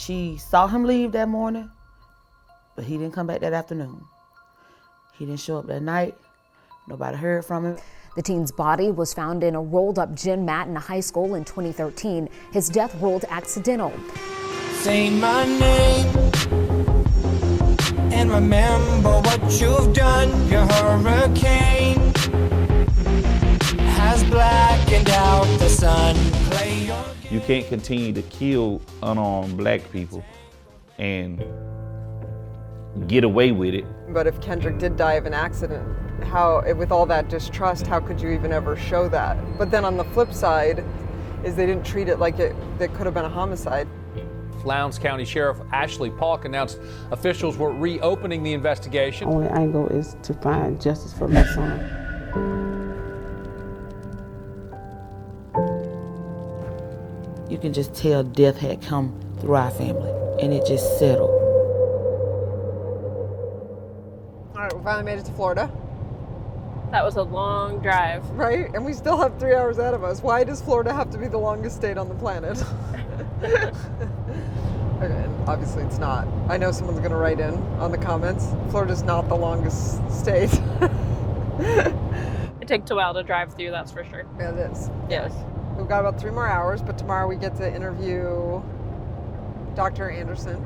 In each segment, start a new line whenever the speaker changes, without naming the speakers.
She saw him leave that morning, but he didn't come back that afternoon. He didn't show up that night. Nobody heard from him.
The teen's body was found in a rolled-up gym mat in a high school in 2013. His death ruled accidental.
Say my name and remember what you've done. Your hurricane has blackened out the sun.
You can't continue to kill unarmed black people and get away with it.
But if Kendrick did die of an accident, how, with all that distrust, how could you even ever show that? But then on the flip side is they didn't treat it like that could have been a homicide.
Lowndes County Sheriff Ashley Polk announced officials were reopening the investigation.
Only angle is to find justice for my son.
You can just tell death had come through our family, and it just settled.
All right, we finally made it to Florida.
That was a long drive.
Right, and we still have 3 hours ahead of us. Why does Florida have to be the longest state on the planet? Okay, and obviously it's not. I know someone's gonna write in on the comments. Florida's not the longest state.
It takes a while to drive through, that's for sure.
Yeah, it is.
Yes.
We've got about 3 more hours, but tomorrow we get to interview Dr. Anderson,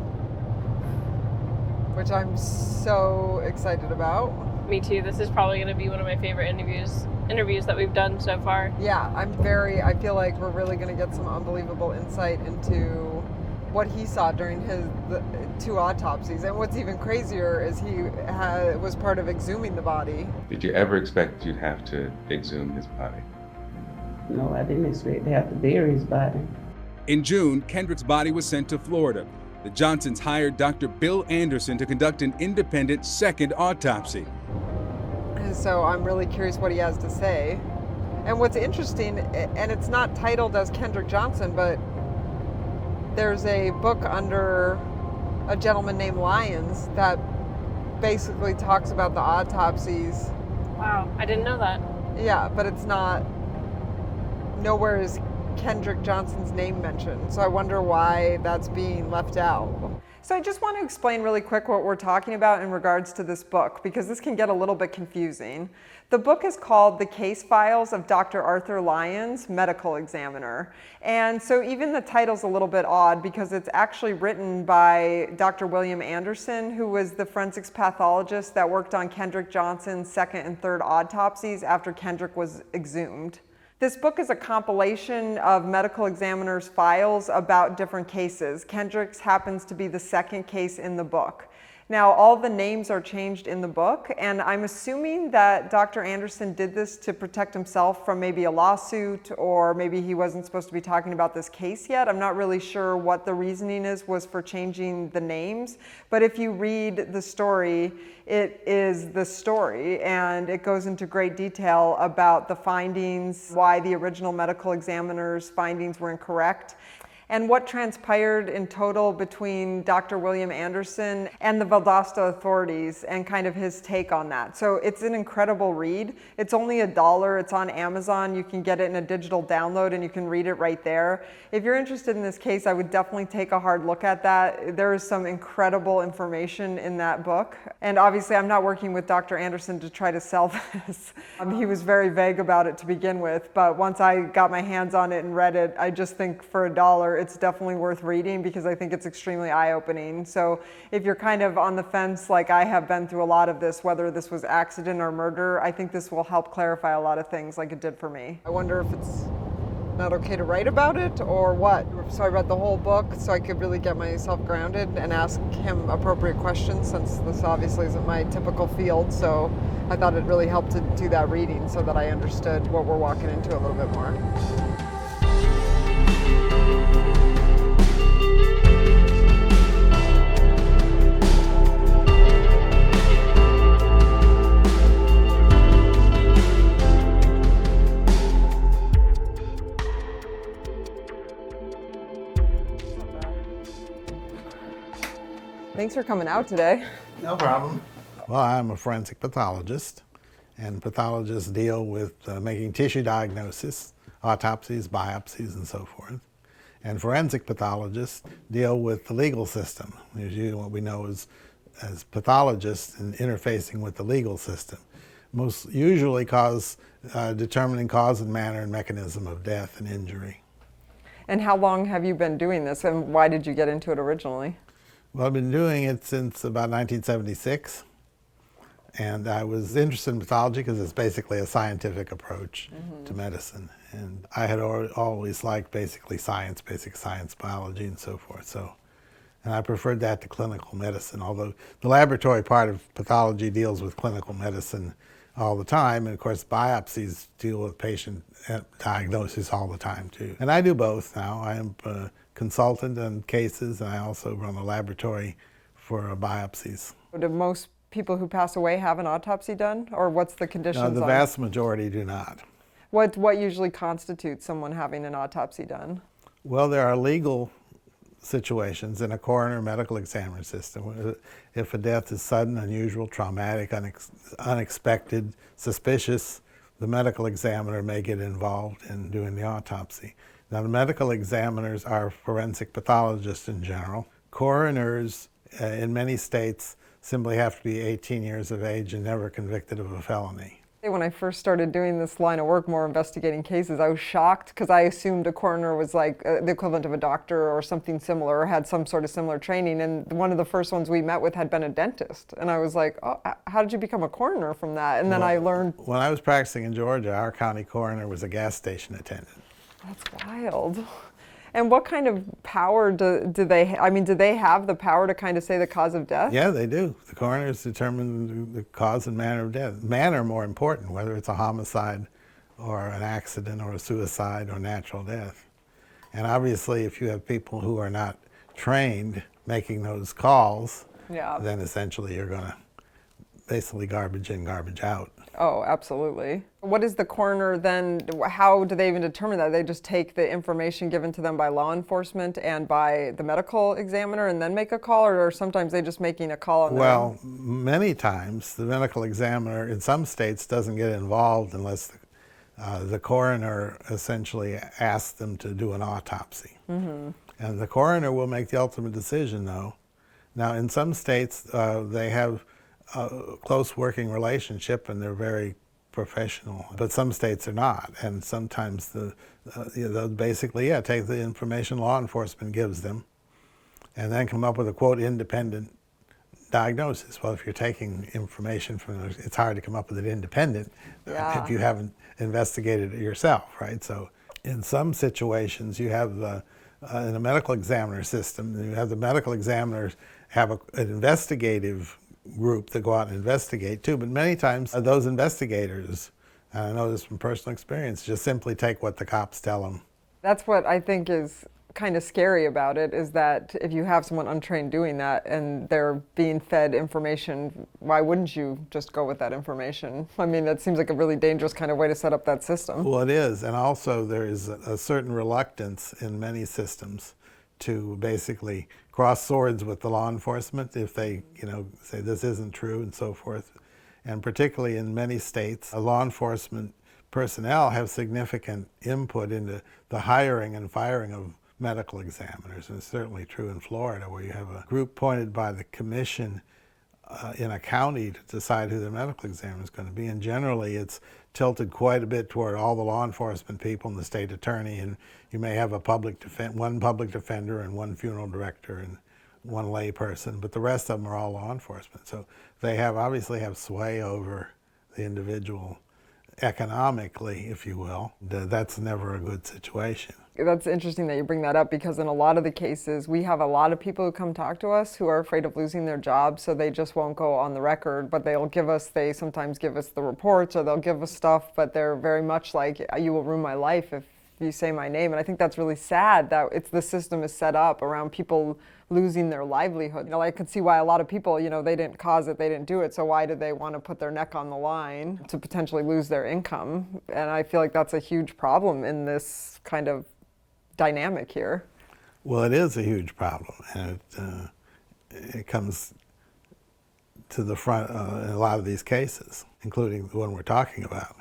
which I'm so excited about.
Me too. This is probably going to be one of my favorite interviews that we've done so far.
Yeah, I feel like we're really going to get some unbelievable insight into what he saw during the 2 autopsies. And what's even crazier is he was part of exhuming the body.
Did you ever expect you'd have to exhume his body?
No, I didn't expect to have to bury his body.
In June, Kendrick's body was sent to Florida. The Johnsons hired Dr. Bill Anderson to conduct an independent second autopsy.
And so I'm really curious what he has to say. And what's interesting, and it's not titled as Kendrick Johnson, but there's a book under a gentleman named Lyons that basically talks about the autopsies.
Wow, I didn't know that.
Yeah, but it's not, nowhere is Kendrick Johnson's name mentioned. So I wonder why that's being left out. So I just want to explain really quick what we're talking about in regards to this book, because this can get a little bit confusing. The book is called The Case Files of Dr. Arthur Lyons, Medical Examiner. And so even the title's a little bit odd because it's actually written by Dr. William Anderson, who was the forensics pathologist that worked on Kendrick Johnson's 2nd and 3rd autopsies after Kendrick was exhumed. This book is a compilation of medical examiners' files about different cases. Kendrick's happens to be the 2nd case in the book. Now, all the names are changed in the book, and I'm assuming that Dr. Anderson did this to protect himself from maybe a lawsuit, or maybe he wasn't supposed to be talking about this case yet. I'm not really sure what the reasoning was for changing the names, but if you read the story, it is the story, and it goes into great detail about the findings, why the original medical examiner's findings were incorrect, and what transpired in total between Dr. William Anderson and the Valdosta authorities and kind of his take on that. So it's an incredible read. It's only $1. It's on Amazon. You can get it in a digital download and you can read it right there. If you're interested in this case, I would definitely take a hard look at that. There is some incredible information in that book. And obviously I'm not working with Dr. Anderson to try to sell this. He was very vague about it to begin with, but once I got my hands on it and read it, I just think for $1, it's definitely worth reading because I think it's extremely eye-opening. So if you're kind of on the fence, like I have been through a lot of this, whether this was accident or murder, I think this will help clarify a lot of things like it did for me. I wonder if it's not okay to write about it or what. So I read the whole book so I could really get myself grounded and ask him appropriate questions, since this obviously isn't my typical field. So I thought it really helped to do that reading so that I understood what we're walking into a little bit more. Thanks for coming out today.
No problem. Well, I'm a forensic pathologist, and pathologists deal with making tissue diagnosis, autopsies, biopsies, and so forth. And forensic pathologists deal with the legal system. Usually what we know as pathologists and interfacing with the legal system. Most usually determining cause and manner and mechanism of death and injury.
And how long have you been doing this, and why did you get into it originally?
Well, I've been doing it since about 1976. And I was interested in pathology because it's basically a scientific approach to medicine. And I had always liked basic science, biology, and so forth. And I preferred that to clinical medicine, although the laboratory part of pathology deals with clinical medicine all the time. And of course, biopsies deal with patient diagnosis all the time, too. And I do both now. I am a consultant on cases, and I also run a laboratory for biopsies.
Do most people who pass away have an autopsy done, or what's the conditions?
No, the vast majority do not.
What usually constitutes someone having an autopsy done?
Well, there are legal situations in a coroner medical examiner system. If a death is sudden, unusual, traumatic, unexpected, suspicious, the medical examiner may get involved in doing the autopsy. Now, the medical examiners are forensic pathologists in general. Coroners in many states simply have to be 18 years of age and never convicted of a felony.
When I first started doing this line of work, more investigating cases, I was shocked because I assumed a coroner was like the equivalent of a doctor or something similar, or had some sort of similar training. And one of the first ones we met with had been a dentist. And I was like, oh, how did you become a coroner from that? And then I learned.
When I was practicing in Georgia, our county coroner was a gas station attendant.
That's wild. And what kind of power do they do they have the power to kind of say the cause of death?
Yeah, they do. The coroners determine the cause and manner of death. Manner more important, whether it's a homicide or an accident or a suicide or natural death. And obviously, if you have people who are not trained making those calls, then essentially you're going to basically garbage in, garbage out.
Oh, absolutely. What is the coroner then, how do they even determine that? They just take the information given to them by law enforcement and by the medical examiner and then make a call, or sometimes they just making a call on their own?
Well, many times the medical examiner in some states doesn't get involved unless the coroner essentially asks them to do an autopsy. And the coroner will make the ultimate decision, though. Now, in some states, they have a close working relationship and they're very professional, but some states are not, and sometimes they'll basically take the information law enforcement gives them and then come up with a quote independent diagnosis. Well, if you're taking information from it's hard to come up with it independent if you haven't investigated it yourself, right? So in some situations you have in a medical examiner system, you have the medical examiners have an investigative group that go out and investigate too, but many times those investigators, and I know this from personal experience, just simply take what the cops tell them.
That's what I think is kind of scary about it, is that if you have someone untrained doing that and they're being fed information, why wouldn't you just go with that information? I mean, that seems like a really dangerous kind of way to set up that system.
Well, it is, and also there is a certain reluctance in many systems to basically cross swords with the law enforcement if they, say this isn't true and so forth. And particularly in many states, law enforcement personnel have significant input into the hiring and firing of medical examiners. And it's certainly true in Florida, where you have a group appointed by the commission in a county to decide who the medical examiner is going to be. And generally it's tilted quite a bit toward all the law enforcement people and the state attorney, and you may have one public defender and one funeral director and one lay person, but the rest of them are all law enforcement. So they obviously have sway over the individual economically, if you will. That's never a good situation.
That's interesting that you bring that up, because in a lot of the cases, we have a lot of people who come talk to us who are afraid of losing their jobs, so they just won't go on the record, but they sometimes give us the reports, or they'll give us stuff, but they're very much like, you will ruin my life if you say my name. And I think that's really sad that the system is set up around people losing their livelihood. I could see why a lot of people, they didn't cause it, they didn't do it, so why did they want to put their neck on the line to potentially lose their income? And I feel like that's a huge problem in this kind of dynamic here.
Well, it is a huge problem, and it comes to the front in a lot of these cases, including the one we're talking about.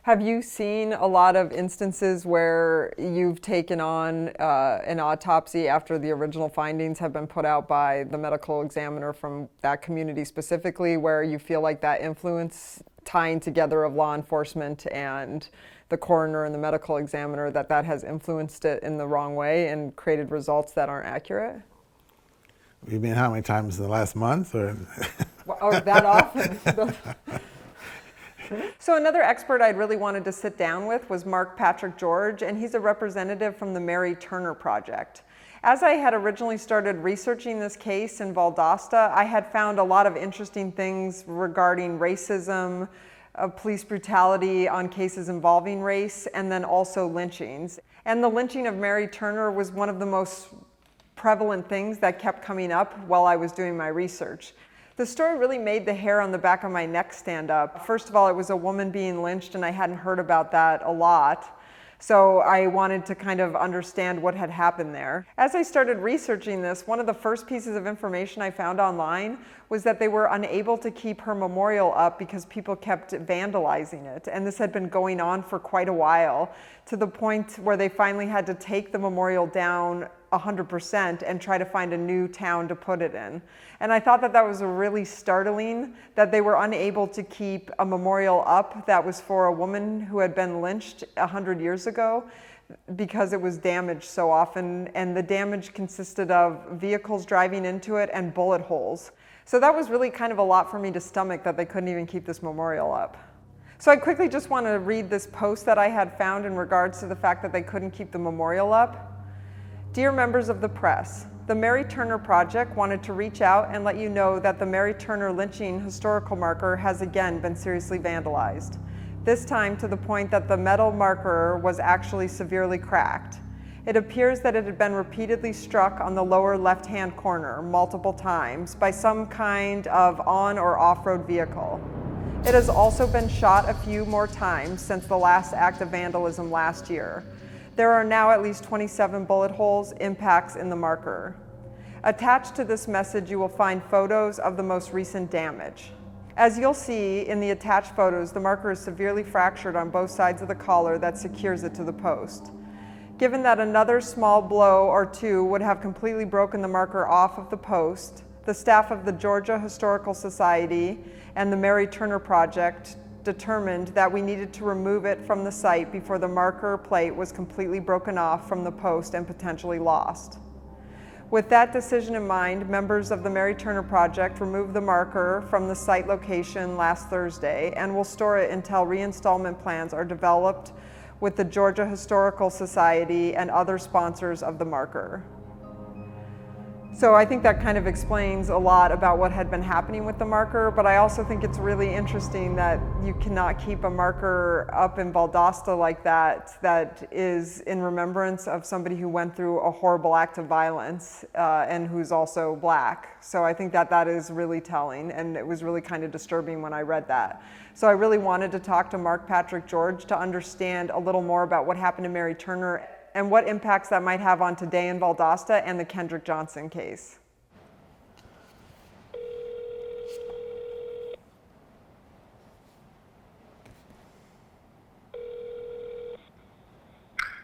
Have you seen a lot of instances where you've taken on an autopsy after the original findings have been put out by the medical examiner from that community specifically, where you feel like that influence tying together of law enforcement and the coroner and the medical examiner, that has influenced it in the wrong way and created results that aren't accurate?
You mean how many times in the last month, or?
Or that often? So another expert I'd really wanted to sit down with was Mark Patrick George, and he's a representative from the Mary Turner Project. As I had originally started researching this case in Valdosta, I had found a lot of interesting things regarding racism, police brutality on cases involving race, and then also lynchings. And the lynching of Mary Turner was one of the most prevalent things that kept coming up while I was doing my research. The story really made the hair on the back of my neck stand up. First of all, it was a woman being lynched, and I hadn't heard about that a lot. So I wanted to kind of understand what had happened there. As I started researching this, one of the first pieces of information I found online was that they were unable to keep her memorial up because people kept vandalizing it. And this had been going on for quite a while, to the point where they finally had to take the memorial down 100% and try to find a new town to put it in. And I thought that that was really startling, that they were unable to keep a memorial up that was for a woman who had been lynched 100 years ago, because it was damaged so often, and the damage consisted of vehicles driving into it and bullet holes. So that was really kind of a lot for me to stomach, that they couldn't even keep this memorial up. So I quickly just want to read this post that I had found in regards to the fact that they couldn't keep the memorial up. Dear members of the press, the Mary Turner Project wanted to reach out and let you know that the Mary Turner lynching historical marker has again been seriously vandalized. This time to the point that the metal marker was actually severely cracked. It appears that it had been repeatedly struck on the lower left-hand corner multiple times by some kind of on or off-road vehicle. It has also been shot a few more times since the last act of vandalism last year. There are now at least 27 bullet holes, impacts in the marker. Attached to this message, you will find photos of the most recent damage. As you'll see in the attached photos, the marker is severely fractured on both sides of the collar that secures it to the post. Given that another small blow or two would have completely broken the marker off of the post, the staff of the Georgia Historical Society and the Mary Turner Project determined that we needed to remove it from the site before the marker plate was completely broken off from the post and potentially lost. With that decision in mind, members of the Mary Turner Project removed the marker from the site location last Thursday and will store it until reinstallment plans are developed with the Georgia Historical Society and other sponsors of the marker. So I think that kind of explains a lot about what had been happening with the marker, but I also think it's really interesting that you cannot keep a marker up in Valdosta like that is in remembrance of somebody who went through a horrible act of violence and who's also Black. So I think that is really telling, and it was really kind of disturbing when I read that. So I really wanted to talk to Mark Patrick George to understand a little more about what happened to Mary Turner and what impacts that might have on today in Valdosta and the Kendrick Johnson case.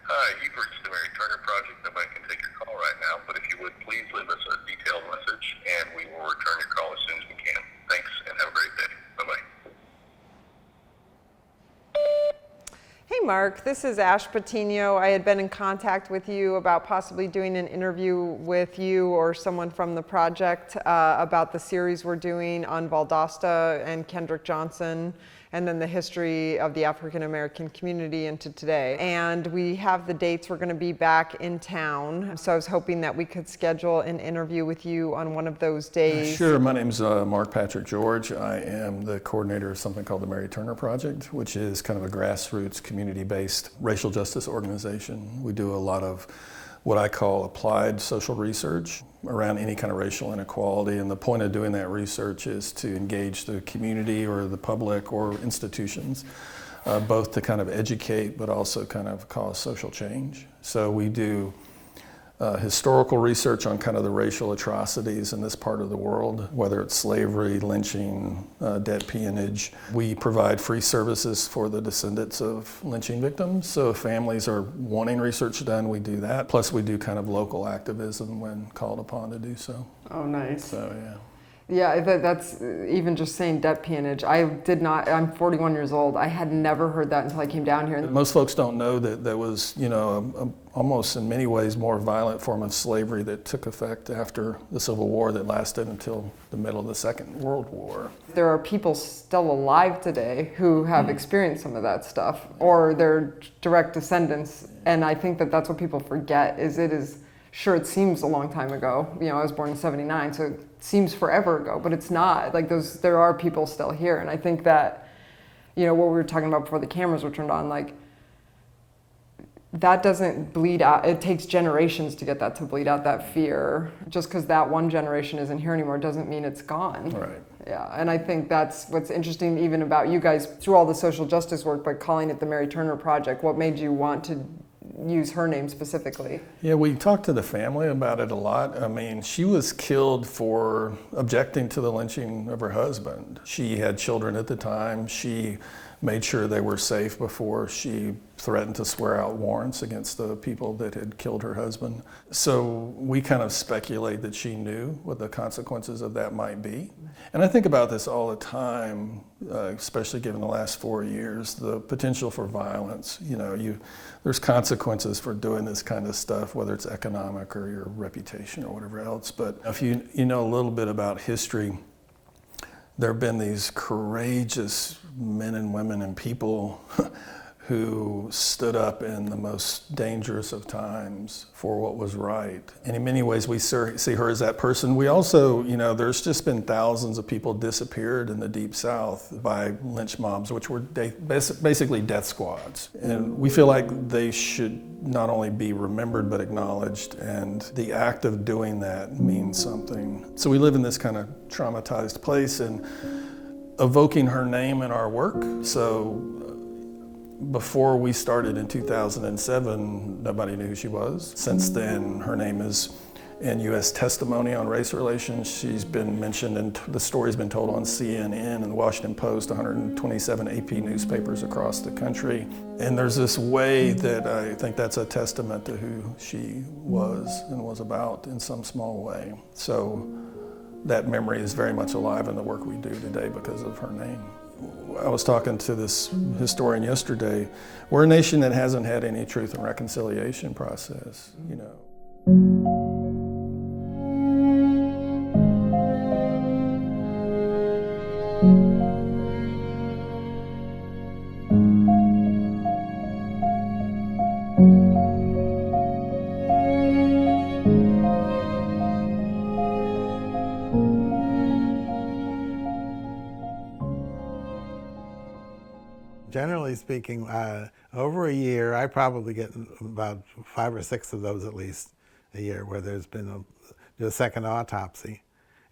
Hi, you've reached the Mary Turner Project. Nobody can take your call right now, but if you would please leave us a detailed message and we will return your call as soon as we can. Thanks and have a great day. Bye-bye.
Hey Mark, this is Ash Patino. I had been in contact with you about possibly doing an interview with you or someone from the project about the series we're doing on Valdosta and Kendrick Johnson, and then the history of the African American community into today. And we have the dates we're going to be back in town. So I was hoping that we could schedule an interview with you on one of those days.
Sure, my name's Mark Patrick George. I am the coordinator of something called the Mary Turner Project, which is kind of a grassroots, community-based racial justice organization. We do a lot of what I call applied social research around any kind of racial inequality, and the point of doing that research is to engage the community or the public or institutions, both to kind of educate but also kind of cause social change. So we do historical research on kind of the racial atrocities in this part of the world, whether it's slavery, lynching, debt peonage. We provide free services for the descendants of lynching victims. So if families are wanting research done, we do that. Plus we do kind of local activism when called upon to do so.
Oh, nice.
So, yeah.
Yeah, that's even just saying debt peonage. I'm 41 years old. I had never heard that until I came down here.
Most folks don't know that there was, you know, almost in many ways more violent form of slavery that took effect after the Civil War that lasted until the middle of the Second World War.
There are people still alive today who have experienced some of that stuff, or they're direct descendants. And I think that that's what people forget, sure, it seems a long time ago. You know, I was born in '79, so it seems forever ago, but it's not. Like there are people still here. And I think that, you know, what we were talking about before the cameras were turned on, like, that doesn't bleed out. It takes generations to get that to bleed out, that fear. Just because that one generation isn't here anymore doesn't mean it's gone.
Right.
Yeah, and I think that's what's interesting even about you guys through all the social justice work, by calling it the Mary Turner Project. What made you want to use her name specifically?
Yeah, we talked to the family about it a lot. I mean, she was killed for objecting to the lynching of her husband. She had children at the time. She made sure they were safe before she threatened to swear out warrants against the people that had killed her husband. So we kind of speculate that she knew what the consequences of that might be. And I think about this all the time, especially given the last 4 years, the potential for violence. You know, there's consequences for doing this kind of stuff, whether it's economic or your reputation or whatever else. But if you know a little bit about history, there have been these courageous men and women and people who stood up in the most dangerous of times for what was right. And in many ways, we see her as that person. We also, you know, there's just been thousands of people disappeared in the Deep South by lynch mobs, which were basically death squads. And we feel like they should not only be remembered, but acknowledged. And the act of doing that means something. So we live in this kind of traumatized place, and evoking her name in our work. So before we started in 2007, nobody knew who she was. Since then, her name is in U.S. testimony on race relations. She's been mentioned, and the story's been told on CNN and the Washington Post, 127 AP newspapers across the country. And there's this way that I think that's a testament to who she was and was about in some small way. So that memory is very much alive in the work we do today because of her name. I was talking to this historian yesterday. We're a nation that hasn't had any truth and reconciliation process, you know.
Generally speaking, over a year, I probably get about 5 or 6 of those at least a year where there's been a second autopsy.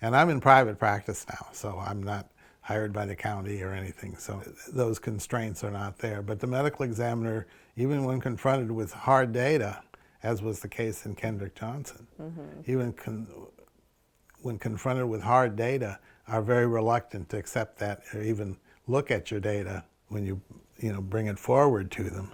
And I'm in private practice now, so I'm not hired by the county or anything, so those constraints are not there. But the medical examiner, even when confronted with hard data, as was the case in Kendrick Johnson, even when confronted with hard data, are very reluctant to accept that or even look at your data when you bring it forward to them.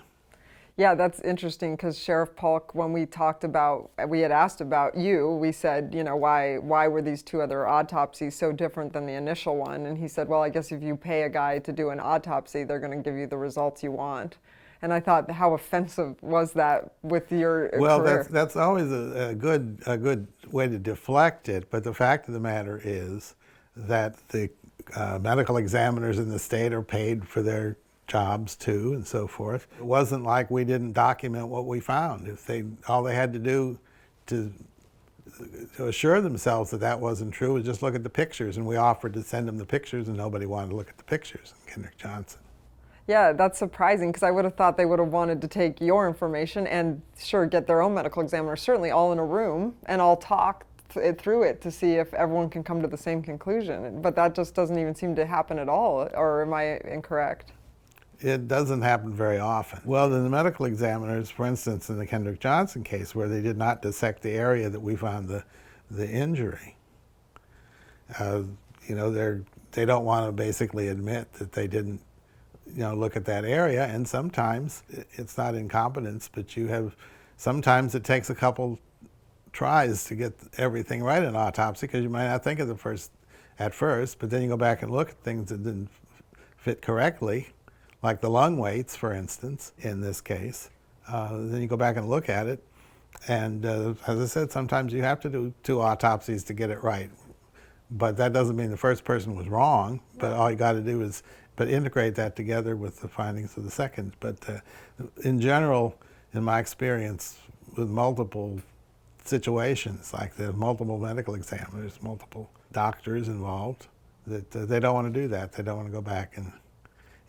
Yeah, that's interesting, because Sheriff Polk, when we had asked about you, we said, you know, why were these 2 other autopsies so different than the initial one? And he said, well, I guess if you pay a guy to do an autopsy, they're going to give you the results you want. And I thought, how offensive was that with your
well,
career?
that's always a good way to deflect it, but the fact of the matter is that the medical examiners in the state are paid for their jobs too, and so forth. It wasn't like we didn't document what we found. All they had to do to assure themselves that that wasn't true was just look at the pictures, and we offered to send them the pictures, and nobody wanted to look at the pictures in Kendrick Johnson.
Yeah, that's surprising, because I would have thought they would have wanted to take your information and sure get their own medical examiner, certainly all in a room, and all talk through it to see if everyone can come to the same conclusion. But that just doesn't even seem to happen at all, or am I incorrect?
It doesn't happen very often. Well, the medical examiners, for instance, in the Kendrick Johnson case, where they did not dissect the area that we found the injury, you know, they don't want to basically admit that they didn't, you know, look at that area. And sometimes it's not incompetence, but sometimes it takes a couple tries to get everything right in autopsy, because you might not think of at first, but then you go back and look at things that didn't fit correctly, like the lung weights, for instance, in this case. Then you go back and look at it, and as I said, sometimes you have to do 2 autopsies to get it right. But that doesn't mean the first person was wrong, but all you got to do is integrate that together with the findings of the second. But in general, in my experience, with multiple situations like the multiple medical examiners, multiple doctors involved, that they don't want to do that. They don't want to go back and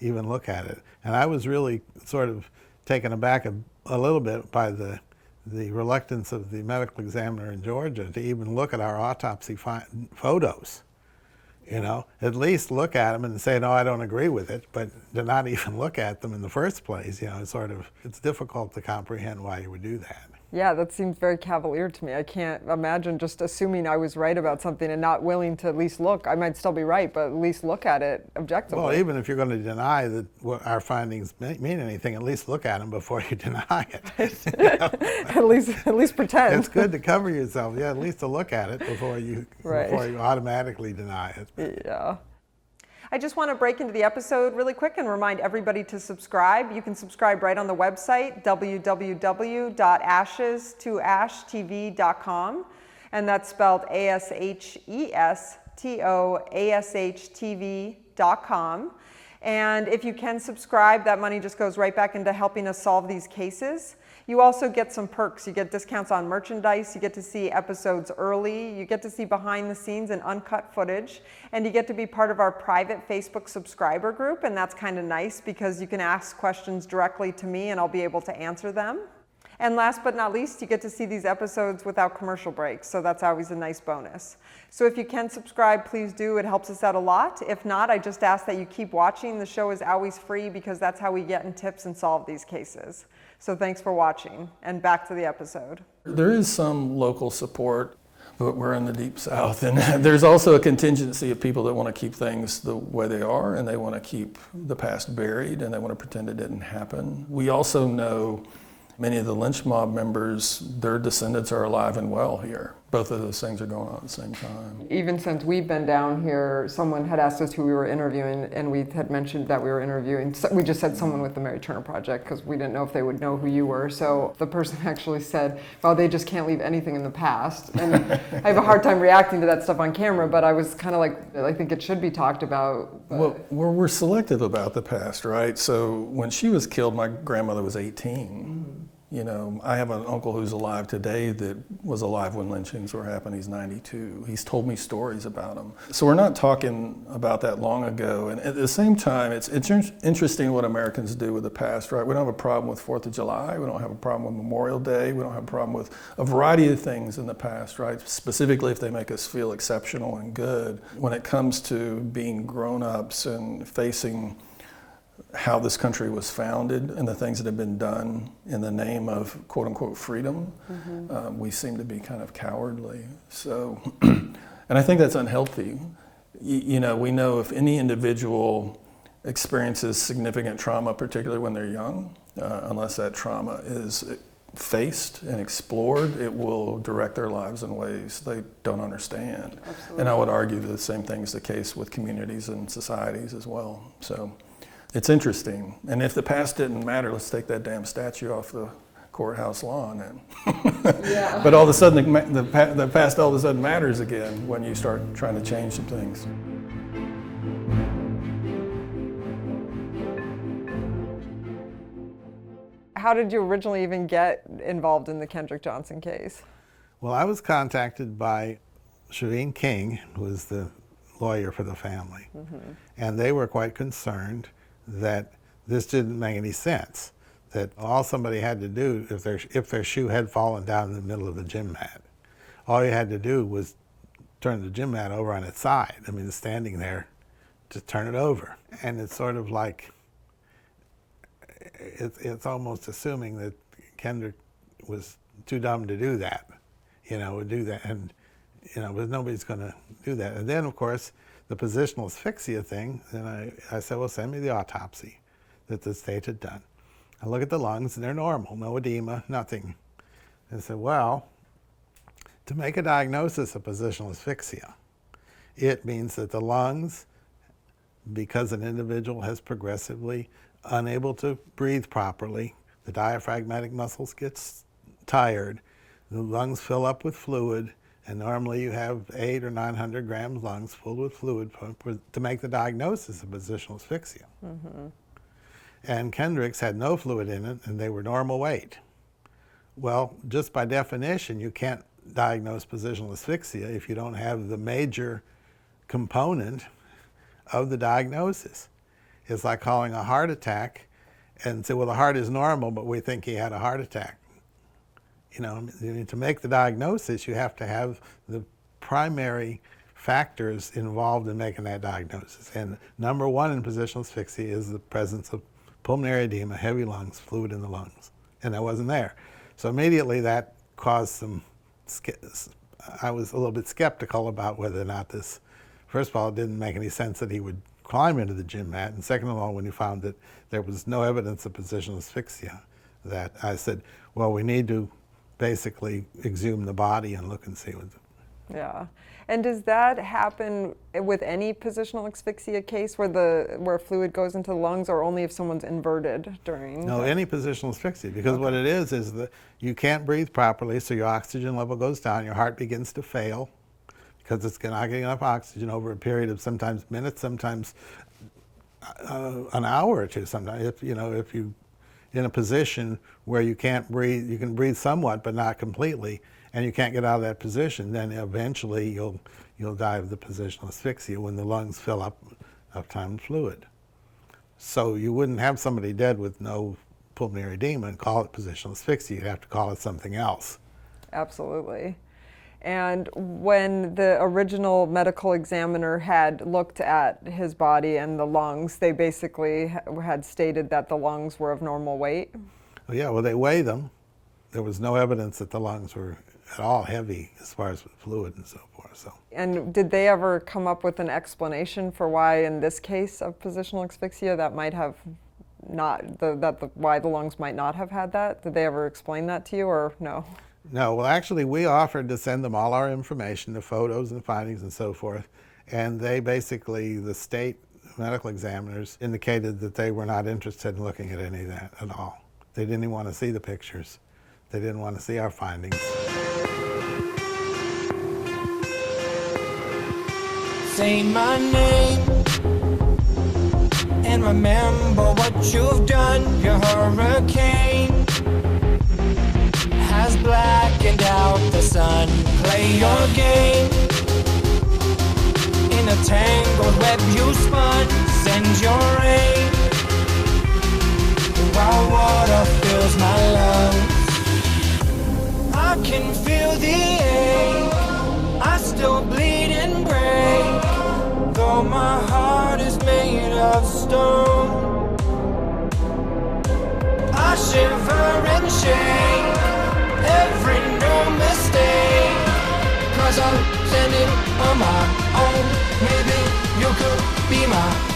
even look at it. And I was really sort of taken aback a little bit by the reluctance of the medical examiner in Georgia to even look at our autopsy photos. You know, at least look at them and say, no, I don't agree with it, but to not even look at them in the first place, you know, it's difficult to comprehend why you would do that.
Yeah, that seems very cavalier to me. I can't imagine just assuming I was right about something and not willing to at least look. I might still be right, but at least look at it objectively.
Well, even if you're going to deny that what our findings mean anything, at least look at them before you deny it. You know?
at least pretend.
It's good to cover yourself. Yeah, at least to look at it before you automatically deny it.
Yeah. I just want to break into the episode really quick and remind everybody to subscribe. You can subscribe right on the website, www.ashes2ashtv.com, and that's spelled ASHESTOASHTV.com. And if you can subscribe, that money just goes right back into helping us solve these cases. You also get some perks. You get discounts on merchandise, you get to see episodes early, you get to see behind the scenes and uncut footage, and you get to be part of our private Facebook subscriber group, and that's kind of nice because you can ask questions directly to me and I'll be able to answer them. And last but not least, you get to see these episodes without commercial breaks, so that's always a nice bonus. So if you can subscribe, please do. It helps us out a lot. If not, I just ask that you keep watching. The show is always free because that's how we get in tips and solve these cases. So thanks for watching, and back to the episode.
There is some local support, but we're in the deep south, and there's also a contingency of people that want to keep things the way they are, and they want to keep the past buried, and they want to pretend it didn't happen. We also know many of the lynch mob members, their descendants are alive and well here. Both of those things are going on at the same time.
Even since we've been down here, someone had asked us who we were interviewing, and we had mentioned that we were interviewing, we just said someone with the Mary Turner Project because we didn't know if they would know who you were. So the person actually said, well, they just can't leave anything in the past. And I have a hard time reacting to that stuff on camera, but I was kind of like, I think it should be talked about.
Well, we're selective about the past, right? So when she was killed, my grandmother was 18. You know, I have an uncle who's alive today that was alive when lynchings were happening. He's 92. He's told me stories about them. So we're not talking about that long ago. And at the same time, it's interesting what Americans do with the past, right? We don't have a problem with 4th of July. We don't have a problem with Memorial Day. We don't have a problem with a variety of things in the past, right? Specifically if they make us feel exceptional and good. When it comes to being grown-ups and facing how this country was founded and the things that have been done in the name of quote unquote freedom, we seem to be kind of cowardly. So, and I think that's unhealthy. You know, we know if any individual experiences significant trauma, particularly when they're young, unless that trauma is faced and explored, it will direct their lives in ways they don't understand. Absolutely. And I would argue that the same thing is the case with communities and societies as well. So. It's interesting. And if the past didn't matter, let's take that damn statue off the courthouse lawn. And
yeah.
But all of a sudden, the past all of a sudden matters again when you start trying to change some things.
How did you originally even get involved in the Kendrick Johnson case?
Well, I was contacted by Shaveen King, who is the lawyer for the family, and they were quite concerned that this didn't make any sense, that all somebody had to do, if their shoe had fallen down in the middle of the gym mat, all you had to do was turn the gym mat over on its side. I mean, it's standing there, just turn it over. And it's sort of like, it's almost assuming that Kendrick was too dumb to do that, would do that, and but nobody's going to do that. And then, of course, the positional asphyxia thing. Then I said, well, send me the autopsy that the state had done. I look at the lungs, and they're normal, no edema, nothing. And I said, well, to make a diagnosis of positional asphyxia, it means that the lungs, because an individual has progressively unable to breathe properly, the diaphragmatic muscles get tired, the lungs fill up with fluid, and normally you have 800 or 900 grams lungs filled with fluid to make the diagnosis of positional asphyxia. Mm-hmm. And Kendrick's had no fluid in it, and they were normal weight. Well, just by definition, you can't diagnose positional asphyxia if you don't have the major component of the diagnosis. It's like calling a heart attack and say, well, the heart is normal, but we think he had a heart attack. To make the diagnosis, you have to have the primary factors involved in making that diagnosis. And number one in positional asphyxia is the presence of pulmonary edema, heavy lungs, fluid in the lungs. And that wasn't there. So immediately that caused some, I was a little bit skeptical about whether or not this, first of all, it didn't make any sense that he would climb into the gym mat. And second of all, when you found that there was no evidence of positional asphyxia, that I said, well, we need to basically exhume the body and look and see what.
Yeah. And does that happen with any positional asphyxia case where fluid goes into the lungs, or only if someone's inverted during?
No, any positional asphyxia, because what it is that you can't breathe properly, so your oxygen level goes down, your heart begins to fail because it's not getting enough oxygen over a period of sometimes minutes, sometimes an hour or two. Sometimes if you in a position where you can't breathe, you can breathe somewhat but not completely, and you can't get out of that position, then eventually you'll die of the positional asphyxia when the lungs fill up of time fluid. So you wouldn't have somebody dead with no pulmonary edema and call it positional asphyxia. You'd have to call it something else.
Absolutely. And when the original medical examiner had looked at his body and the lungs, they basically had stated that the lungs were of normal weight?
Well, yeah, well, they weigh them. There was no evidence that the lungs were at all heavy as far as fluid and so forth. So.
And did they ever come up with an explanation for why, in this case of positional asphyxia, that might have not, why the lungs might not have had that? Did they ever explain that to you, or no?
No, well, actually, we offered to send them all our information, the photos and findings and so forth, and they basically, the state medical examiners indicated that they were not interested in looking at any of that at all. They didn't even want to see the pictures. They didn't want to see our findings.
Say my name and remember what you've done. Your hurricane has blackened out the sun. Play your game in a tangled web you spun. Send your rain while water fills my lungs. I can feel the ache, I still bleed and break, though my heart is made of stone. I shiver and shake every new mistake, 'cause I'm standing on my own. Maybe you could be my